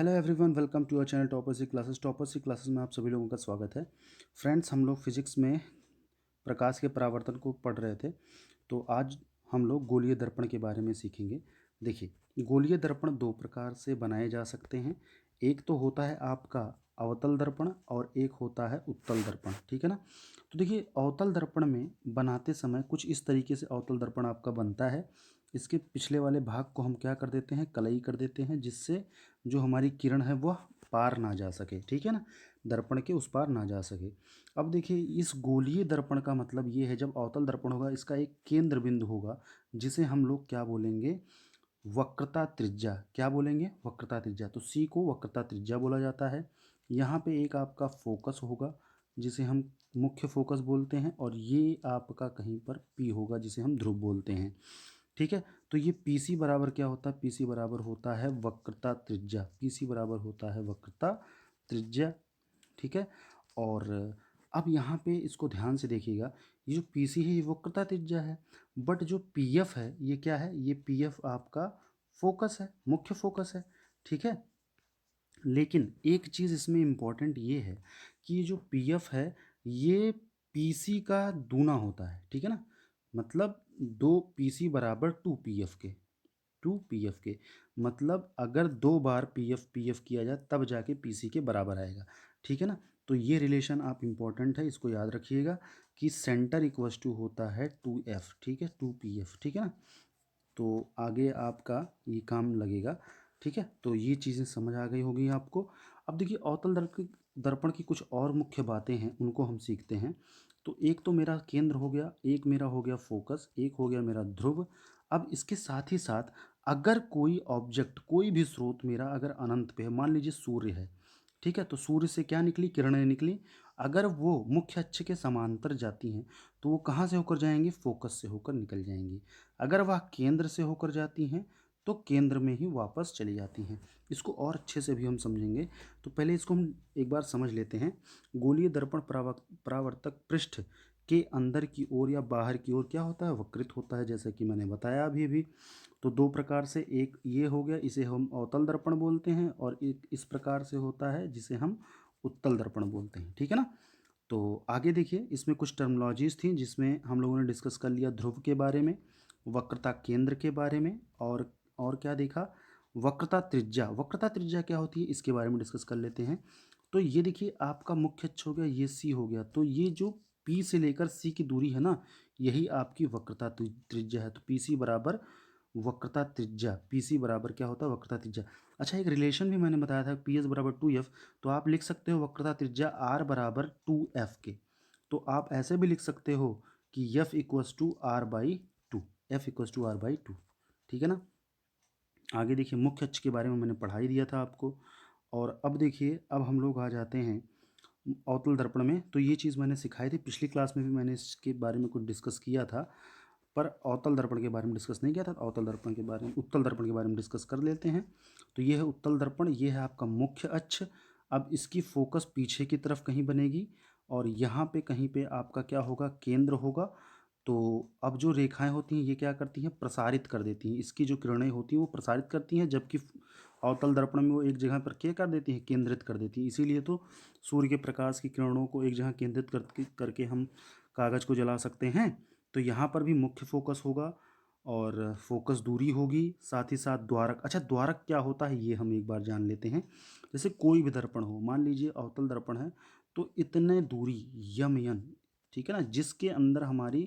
Hello everyone, welcome to our channel Toppers की classes में आप सभी लोगों का स्वागत है। फ्रेंड्स, हम लोग फिजिक्स में प्रकाश के परावर्तन को पढ़ रहे थे। तो आज हम लोग गोलीय दर्पण के बारे में सीखेंगे। देखिए, गोलीय दर्पण दो प्रकार से बनाए जा सकते हैं। एक तो होता है आपका अवतल दर्पण और एक होता है उत्तल दर्पण, ठीक है ना। तो देखिए, अवतल दर्पण में बनाते समय कुछ इस तरीके से अवतल दर्पण आपका बनता है। इसके पिछले वाले भाग को हम क्या कर देते हैं, कलई कर देते हैं, जिससे जो हमारी किरण है वह पार ना जा सके, ठीक है ना, दर्पण के उस पार ना जा सके। अब देखिए, इस गोलीय दर्पण का मतलब ये है, जब अवतल दर्पण होगा इसका एक केंद्र बिंदु होगा, जिसे हम लोग क्या बोलेंगे, वक्रता त्रिज्या। क्या बोलेंगे, वक्रता त्रिज्या। तो सी को वक्रता त्रिज्या बोला जाता है। यहाँ पे एक आपका फोकस होगा जिसे हम मुख्य फोकस बोलते हैं, और ये आपका कहीं पर पी होगा जिसे हम ध्रुव बोलते हैं, ठीक है। तो ये पी सी बराबर क्या होता है, पी सी बराबर होता है वक्रता त्रिज्या। पी सी बराबर होता है वक्रता त्रिज्या, ठीक है। और अब यहाँ पे इसको ध्यान से देखिएगा, ये जो पी सी है ये वक्रता त्रिज्या है, बट जो पी एफ है ये क्या है, ये पी एफ आपका फोकस है, मुख्य फोकस है, ठीक है। लेकिन एक चीज़ इसमें इम्पॉर्टेंट ये है कि ये जो पी एफ है ये पी सी का दूना होता है, ठीक है ना। मतलब दो पी सी बराबर टू पी एफ के, टू पी एफ के। मतलब अगर दो बार पी एफ किया जाए तब जाके पी सी के बराबर आएगा, ठीक है ना। तो ये रिलेशन आप इम्पोर्टेंट है, इसको याद रखिएगा कि सेंटर इक्वस टू होता है टू एफ, ठीक है, टू पी एफ, ठीक है ना। तो आगे आपका ये काम लगेगा, ठीक है। तो ये चीज़ें समझ आ गई होगी आपको। अब देखिए, अवतल दर्पण की कुछ और मुख्य बातें हैं, उनको हम सीखते हैं। तो एक तो मेरा केंद्र हो गया, एक मेरा हो गया फोकस, एक हो गया मेरा ध्रुव। अब इसके साथ ही साथ अगर कोई ऑब्जेक्ट, कोई भी स्रोत मेरा अगर अनंत पे है, मान लीजिए सूर्य है, ठीक है, तो सूर्य से क्या निकली, किरणें निकली। अगर वो मुख्य अक्ष के समांतर जाती हैं तो वो कहाँ से होकर जाएंगी, फोकस से होकर निकल जाएंगी। अगर वह केंद्र से होकर जाती हैं तो केंद्र में ही वापस चली जाती हैं। इसको और अच्छे से भी हम समझेंगे। तो पहले इसको हम एक बार समझ लेते हैं। गोलीय दर्पण परावर्तक पृष्ठ के अंदर की ओर या बाहर की ओर क्या होता है, वक्रित होता है, जैसे कि मैंने बताया अभी। तो दो प्रकार से, एक ये हो गया, इसे हम अवतल दर्पण बोलते हैं, और एक इस प्रकार से होता है जिसे हम उत्तल दर्पण बोलते हैं, ठीक है ना। तो आगे देखिए, इसमें कुछ टर्मिनोलॉजीज थी जिसमें हम लोगों ने डिस्कस कर लिया ध्रुव के बारे में, वक्रता केंद्र के बारे में, और क्या देखा, वक्रता त्रिज्या। वक्रता त्रिज्या क्या होती है इसके बारे में डिस्कस कर लेते हैं। तो ये देखिए, आपका मुख्य अक्ष हो गया, ये सी हो गया, तो ये जो पी से लेकर सी की दूरी है ना, यही आपकी वक्रता त्रिज्या है। तो पी सी बराबर वक्रता त्रिज्या, पी सी बराबर क्या होता है, वक्रता त्रिज्या। अच्छा, एक रिलेशन भी मैंने बताया था, पी एस बराबर टू एफ। तो आप लिख सकते हो वक्रता त्रिज्या आर बराबर टू एफ के। तो आप ऐसे भी लिख सकते हो कि F equals to R by two, F equals to R by two, ठीक है ना। आगे देखिए, मुख्य अक्ष के बारे में मैंने पढ़ा ही दिया था आपको। और अब देखिए, अब हम लोग आ जाते हैं अवतल दर्पण में। तो ये चीज़ मैंने सिखाई थी पिछली क्लास में भी, मैंने इसके बारे में कुछ डिस्कस किया था, पर अवतल दर्पण के बारे में डिस्कस नहीं किया था। अवतल दर्पण के बारे में, उत्तल दर्पण के बारे में डिस्कस कर लेते हैं। तो ये है उत्तल दर्पण, ये है आपका मुख्य अक्ष। अब इसकी फोकस पीछे की तरफ कहीं बनेगी, और यहाँ पे कहीं पे आपका क्या होगा, केंद्र होगा। तो अब जो रेखाएं होती हैं ये क्या करती हैं, प्रसारित कर देती हैं, इसकी जो किरणें होती हैं वो प्रसारित करती हैं, जबकि अवतल दर्पण में वो एक जगह पर क्या कर देती हैं, केंद्रित कर देती हैं। इसीलिए तो सूर्य के प्रकाश की किरणों को एक जगह केंद्रित करके हम कागज़ को जला सकते हैं। तो यहाँ पर भी मुख्य फोकस होगा और फोकस दूरी होगी, साथ ही साथ द्वारक। अच्छा, द्वारक क्या होता है ये हम एक बार जान लेते हैं। जैसे कोई भी दर्पण हो, मान लीजिए अवतल दर्पण है, तो इतने दूरी यम यन, ठीक है ना, जिसके अंदर हमारी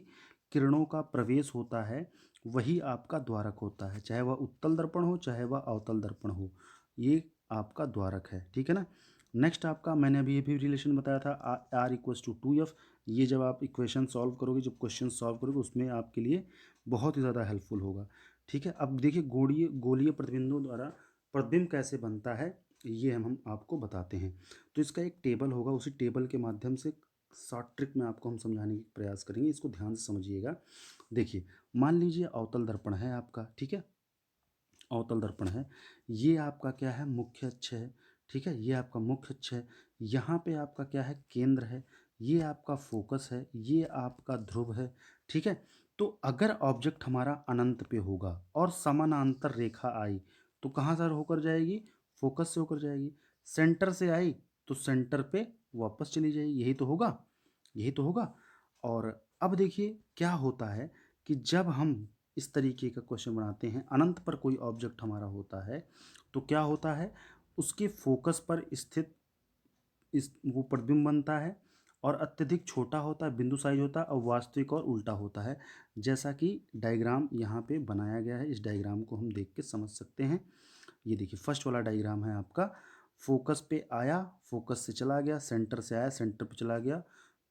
किरणों का प्रवेश होता है वही आपका द्वारक होता है, चाहे वह उत्तल दर्पण हो चाहे वह अवतल दर्पण हो, ये आपका द्वारक है, ठीक है ना। नेक्स्ट आपका, मैंने अभी ये भी रिलेशन बताया था, R equals to two F. ये जब आप इक्वेशन सॉल्व करोगे, जब क्वेश्चन सॉल्व करोगे, उसमें आपके लिए बहुत ही ज़्यादा हेल्पफुल होगा, ठीक है। अब देखिए, गोलीय गोलीय प्रतिबिंबों द्वारा प्रतिबिंब कैसे बनता है ये हम आपको बताते हैं। तो इसका एक टेबल होगा, उसी टेबल के माध्यम से शॉर्ट ट्रिक में आपको हम समझाने की प्रयास करेंगे, इसको ध्यान से समझिएगा। देखिए, मान लीजिए अवतल दर्पण है आपका, ठीक है, अवतल दर्पण है, ये आपका क्या है, मुख्य अक्ष है, ठीक है, ये आपका मुख्य अक्ष है। यहाँ पे आपका क्या है, केंद्र है, ये आपका फोकस है, ये आपका ध्रुव है, ठीक है। तो अगर ऑब्जेक्ट हमारा अनंत पे होगा और समानांतर रेखा आई तो कहाँ सर होकर जाएगी, फोकस से होकर जाएगी। सेंटर से आई तो सेंटर पे वापस चली जाएगी, यही तो होगा, यही तो होगा। और अब देखिए क्या होता है कि जब हम इस तरीके का क्वेश्चन बनाते हैं, अनंत पर कोई ऑब्जेक्ट हमारा होता है, तो क्या होता है, उसके फोकस पर स्थित इस वो प्रतिबिंब बनता है और अत्यधिक छोटा होता है, बिंदु साइज होता है, और वास्तविक और उल्टा होता है, जैसा कि डायग्राम यहाँ पे बनाया गया है। इस डायग्राम को हम देख के समझ सकते हैं। ये देखिए फर्स्ट वाला डायग्राम है आपका, फोकस पे आया, फोकस से चला गया, सेंटर से आया, सेंटर पे चला गया,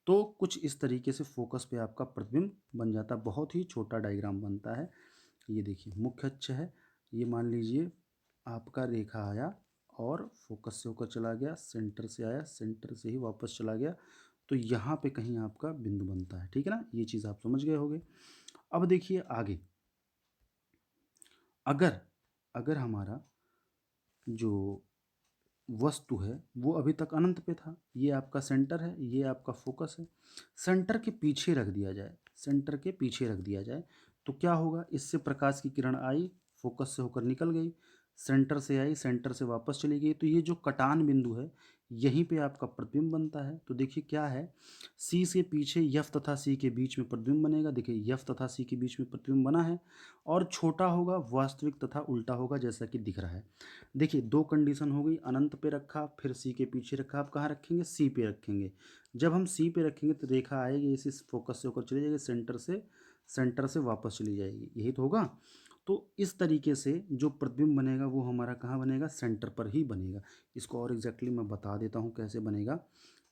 तो कुछ इस तरीके से फोकस पे आपका प्रतिबिंब बन जाता है, बहुत ही छोटा डायग्राम बनता है। ये देखिए मुख्य अक्ष है, ये मान लीजिए आपका रेखा आया और फोकस से होकर चला गया, सेंटर से आया, सेंटर से ही वापस चला गया, तो यहाँ पे कहीं आपका बिंदु बनता है, ठीक है ना, ये चीज़ आप समझ गए होंगे। अब देखिए आगे, अगर अगर हमारा जो वस्तु है वो अभी तक अनंत पे था, ये आपका सेंटर है, ये आपका फोकस है, सेंटर के पीछे रख दिया जाए, सेंटर के पीछे रख दिया जाए, तो क्या होगा, इससे प्रकाश की किरण आई, फोकस से होकर निकल गई, सेंटर से आई, सेंटर से वापस चली गई, तो ये जो कटान बिंदु है यहीं पे आपका प्रतिबिंब बनता है। तो देखिए क्या है, सी से पीछे यफ तथा सी के बीच में प्रतिबिंब बनेगा, देखिए यफ तथा सी के बीच में प्रतिबिंब बना है, और छोटा होगा, वास्तविक तथा उल्टा होगा, जैसा कि दिख रहा है। देखिए दो कंडीशन हो गई, अनंत पे रखा, फिर सी के पीछे रखा, आप कहाँ रखेंगे, सी पे रखेंगे। जब हम सी पे रखेंगे तो रेखा आएगी, इसी फोकस से होकर चली जाएगी, सेंटर से वापस चली जाएगी, यही तो होगा। तो इस तरीके से जो प्रतिबिंब बनेगा वो हमारा कहाँ बनेगा, सेंटर पर ही बनेगा। इसको और एग्जैक्टली मैं बता देता हूँ कैसे बनेगा।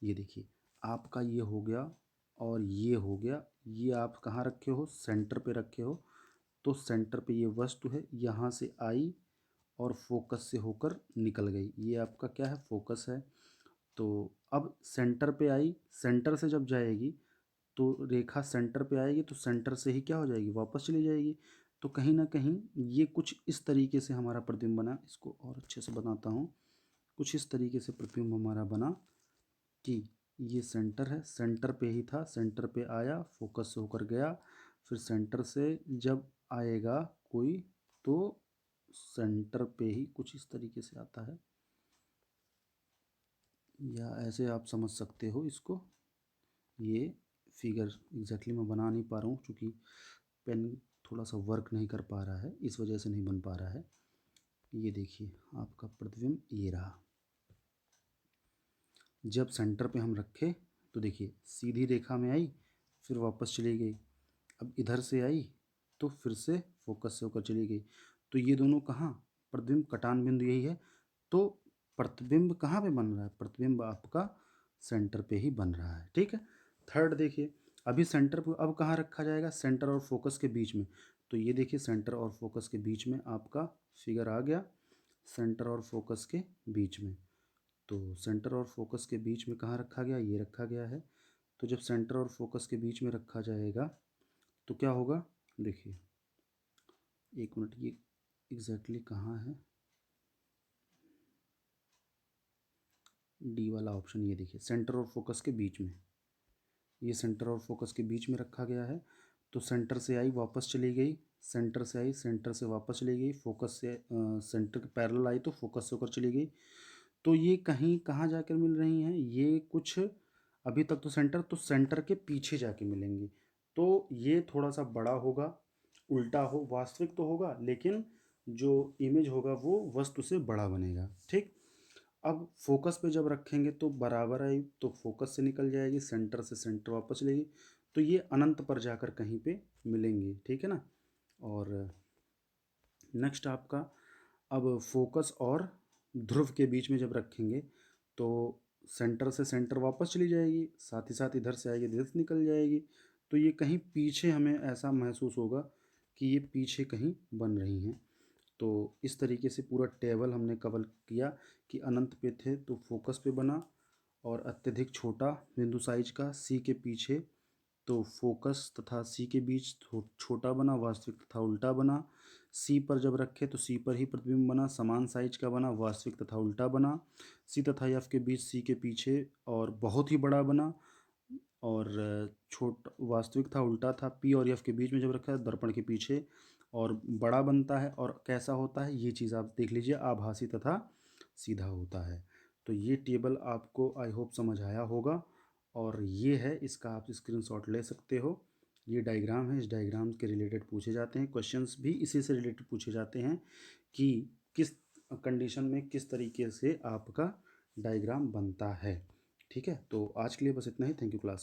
ये देखिए आपका ये हो गया और ये हो गया, ये आप कहाँ रखे हो, सेंटर पे रखे हो, तो सेंटर पे ये वस्तु है, यहाँ से आई और फोकस से होकर निकल गई, ये आपका क्या है, फोकस है। तो अब सेंटर पे आई, सेंटर से जब जाएगी तो रेखा सेंटर पे आएगी, तो सेंटर से ही क्या हो जाएगी, वापस चली जाएगी। तो कहीं ना कहीं ये कुछ इस तरीके से हमारा प्रतिबिंब बना, इसको और अच्छे से बनाता हूँ। कुछ इस तरीके से प्रतिबिंब हमारा बना कि ये सेंटर है, सेंटर पे ही था, सेंटर पे आया, फोकस से होकर गया, फिर सेंटर से जब आएगा कोई, तो सेंटर पे ही कुछ इस तरीके से आता है, या ऐसे आप समझ सकते हो इसको। ये फिगर एग्जैक्टली मैं बना नहीं पा रहा हूँ क्योंकि पेन थोड़ा सा वर्क नहीं कर पा रहा है, इस वजह से नहीं बन पा रहा है। ये देखिए आपका प्रतिबिंब ये रहा, जब सेंटर पे हम रखे तो देखिए सीधी रेखा में आई, फिर वापस चली गई, अब इधर से आई तो फिर से फोकस से होकर चली गई, तो ये दोनों कहाँ, प्रतिबिंब कटान बिंदु यही है। तो प्रतिबिंब कहाँ पे बन रहा है, प्रतिबिंब आपका सेंटर पे ही बन रहा है, ठीक है। थर्ड देखिए, अभी सेंटर पे अब कहाँ रखा जाएगा, सेंटर और फोकस के बीच में, तो ये देखिए सेंटर और फोकस के बीच में आपका फिगर आ गया, सेंटर और फोकस के बीच में। तो सेंटर और फोकस के बीच में कहाँ रखा गया, ये रखा गया है। तो जब सेंटर और फोकस के बीच में रखा जाएगा तो क्या होगा, देखिए एक मिनट, ये एग्जैक्टली कहाँ है, डी वाला ऑप्शन, ये देखिए सेंटर और फोकस के बीच में, ये सेंटर और फोकस के बीच में रखा गया है। तो सेंटर से आई वापस चली गई, सेंटर से आई सेंटर से वापस चली गई, फोकस से सेंटर के पैरेलल आई तो फोकस से होकर चली गई। तो ये कहीं कहाँ जाकर मिल रही हैं, ये कुछ अभी तक तो सेंटर के पीछे जाके मिलेंगी। तो ये थोड़ा सा बड़ा होगा, उल्टा हो, वास्तविक तो होगा लेकिन जो इमेज होगा वो वस्तु से बड़ा बनेगा, ठीक। अब फोकस पे जब रखेंगे तो बराबर आई तो फोकस से निकल जाएगी, सेंटर से सेंटर वापस चलेगी, तो ये अनंत पर जाकर कहीं पे मिलेंगी, ठीक है ना। और नेक्स्ट आपका, अब फोकस और ध्रुव के बीच में जब रखेंगे तो सेंटर से सेंटर वापस चली जाएगी, साथ ही साथ इधर से आएगी, इधर से निकल जाएगी, तो ये कहीं पीछे हमें ऐसा महसूस होगा कि ये पीछे कहीं बन रही हैं। तो इस तरीके से पूरा टेबल हमने कवर किया कि अनंत पे थे तो फोकस पे बना, और अत्यधिक छोटा बिंदु साइज का सी के पीछे तो फोकस तथा सी के बीच छोटा बना, वास्तविक तथा उल्टा बना। सी पर जब रखे तो सी पर ही प्रतिबिंब बना, समान साइज का बना, वास्तविक तथा उल्टा बना। सी तथा एफ के बीच सी के पीछे और बहुत ही बड़ा बना, और छोट वास्तविक था, उल्टा था। पी और एफ के बीच में जब रखा है दर्पण के पीछे और बड़ा बनता है, और कैसा होता है ये चीज़ आप देख लीजिए, आभासी तथा सीधा होता है। तो ये टेबल आपको आई होप समझ आया होगा, और ये है, इसका आप स्क्रीनशॉट ले सकते हो। ये डायग्राम है, इस डायग्राम के रिलेटेड पूछे जाते हैं क्वेश्चंस भी, इसी से रिलेटेड पूछे जाते हैं कि किस कंडीशन में किस तरीके से आपका डायग्राम बनता है। ठीक है, तो आज के लिए बस इतना ही। Thank you class.